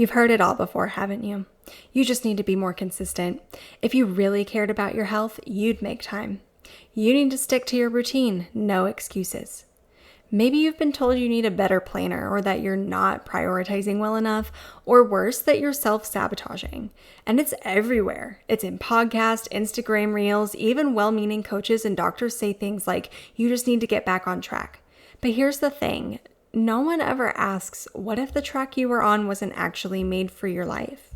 You've heard it all before, haven't you? You just need to be more consistent. If you really cared about your health, you'd make time. You need to stick to your routine, no excuses. Maybe you've been told you need a better planner or that you're not prioritizing well enough, or worse, that you're self-sabotaging. And it's everywhere. It's in podcasts, Instagram reels, even well-meaning coaches and doctors say things like, you just need to get back on track. But here's the thing. No one ever asks, what if the track you were on wasn't actually made for your life?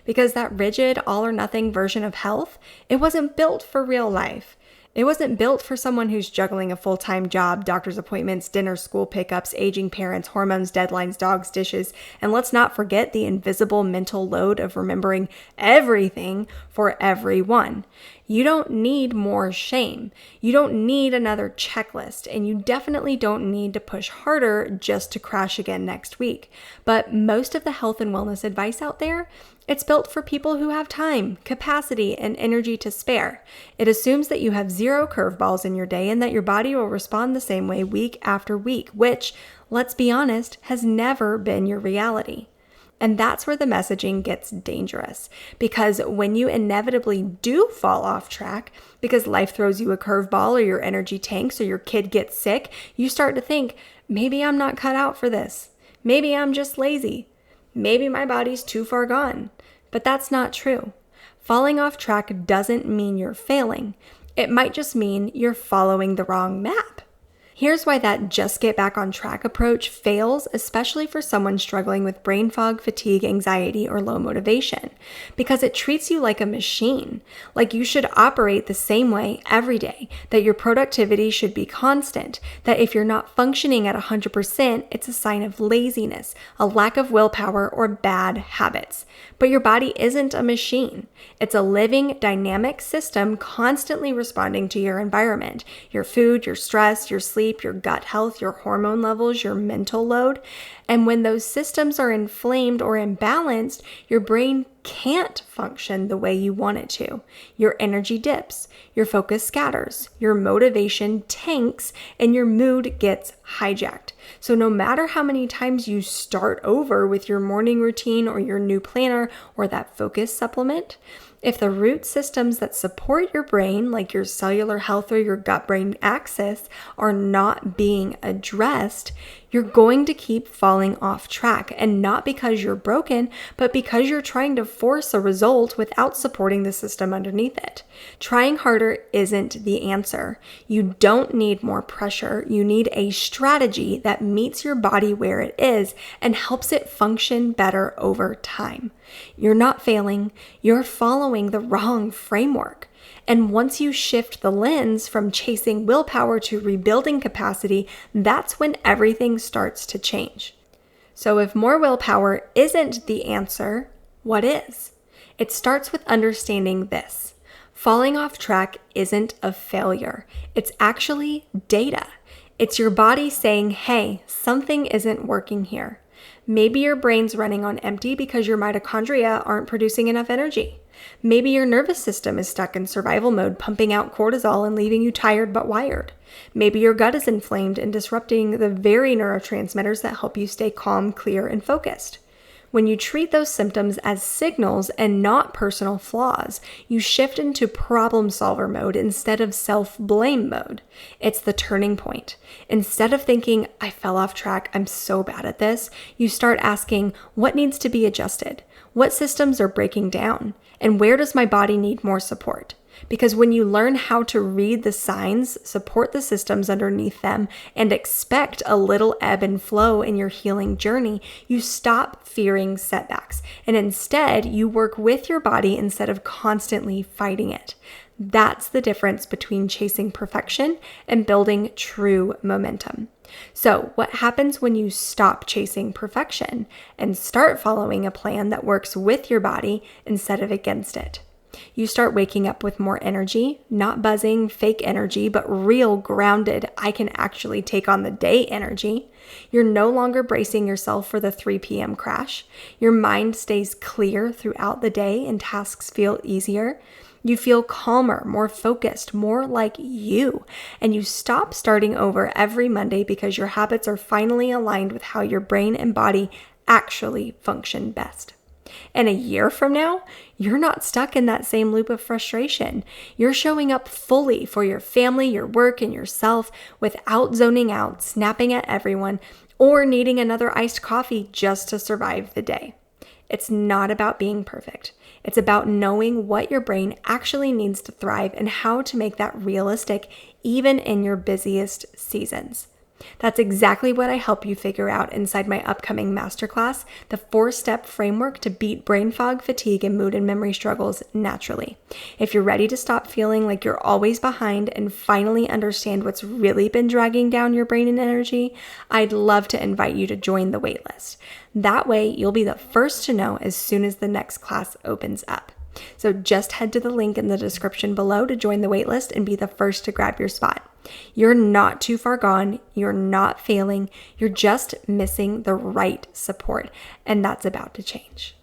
Because that rigid, all or nothing version of health, it wasn't built for real life. It wasn't built for someone who's juggling a full-time job, doctor's appointments, dinner, school pickups, aging parents, hormones, deadlines, dogs, dishes, and let's not forget the invisible mental load of remembering everything for everyone. You don't need more shame. You don't need another checklist, and you definitely don't need to push harder just to crash again next week. But most of the health and wellness advice out there, it's built for people who have time, capacity, and energy to spare. It assumes that you have zero curveballs in your day and that your body will respond the same way week after week, which, let's be honest, has never been your reality. And that's where the messaging gets dangerous, because when you inevitably do fall off track because life throws you a curveball or your energy tanks or your kid gets sick, you start to think, maybe I'm not cut out for this. Maybe I'm just lazy. Maybe my body's too far gone. But that's not true. Falling off track doesn't mean you're failing. It might just mean you're following the wrong map. Here's why that just get back on track approach fails, especially for someone struggling with brain fog, fatigue, anxiety, or low motivation. Because it treats you like a machine, like you should operate the same way every day, that your productivity should be constant, that if you're not functioning at 100%, it's a sign of laziness, a lack of willpower, or bad habits. But your body isn't a machine. It's a living, dynamic system constantly responding to your environment, your food, your stress, your sleep, your gut health, your hormone levels, your mental load. And when those systems are inflamed or imbalanced, your brain can't function the way you want it to. Your energy dips, your focus scatters, your motivation tanks, and your mood gets hijacked. So no matter how many times you start over with your morning routine or your new planner or that focus supplement, if the root systems that support your brain, like your cellular health or your gut-brain axis, are not being addressed, you're going to keep falling off track, and not because you're broken, but because you're trying to force a result without supporting the system underneath it. Trying harder isn't the answer. You don't need more pressure. You need a strategy that meets your body where it is and helps it function better over time. You're not failing. You're following the wrong framework. And once you shift the lens from chasing willpower to rebuilding capacity, that's when everything starts to change. So if more willpower isn't the answer, what is? It starts with understanding this. Falling off track isn't a failure. It's actually data. It's your body saying, hey, something isn't working here. Maybe your brain's running on empty because your mitochondria aren't producing enough energy. Maybe your nervous system is stuck in survival mode, pumping out cortisol and leaving you tired but wired. Maybe your gut is inflamed and disrupting the very neurotransmitters that help you stay calm, clear, and focused. When you treat those symptoms as signals and not personal flaws, you shift into problem solver mode instead of self-blame mode. It's the turning point. Instead of thinking, I fell off track, I'm so bad at this, you start asking, what needs to be adjusted? What systems are breaking down? And where does my body need more support? Because when you learn how to read the signs, support the systems underneath them, and expect a little ebb and flow in your healing journey, you stop fearing setbacks. And instead, you work with your body instead of constantly fighting it. That's the difference between chasing perfection and building true momentum. So what happens when you stop chasing perfection and start following a plan that works with your body instead of against it? You start waking up with more energy, not buzzing, fake energy, but real grounded, I can actually take on the day energy. You're no longer bracing yourself for the 3 p.m. crash. Your mind stays clear throughout the day and tasks feel easier. You feel calmer, more focused, more like you, and you stop starting over every Monday because your habits are finally aligned with how your brain and body actually function best. And a year from now, you're not stuck in that same loop of frustration. You're showing up fully for your family, your work, and yourself without zoning out, snapping at everyone, or needing another iced coffee just to survive the day. It's not about being perfect. It's about knowing what your brain actually needs to thrive and how to make that realistic even in your busiest seasons. That's exactly what I help you figure out inside my upcoming masterclass, the 4-step framework to beat brain fog, fatigue, and mood and memory struggles naturally. If you're ready to stop feeling like you're always behind and finally understand what's really been dragging down your brain and energy, I'd love to invite you to join the waitlist. That way, you'll be the first to know as soon as the next class opens up. So just head to the link in the description below to join the waitlist and be the first to grab your spot. You're not too far gone. You're not failing. You're just missing the right support, and that's about to change.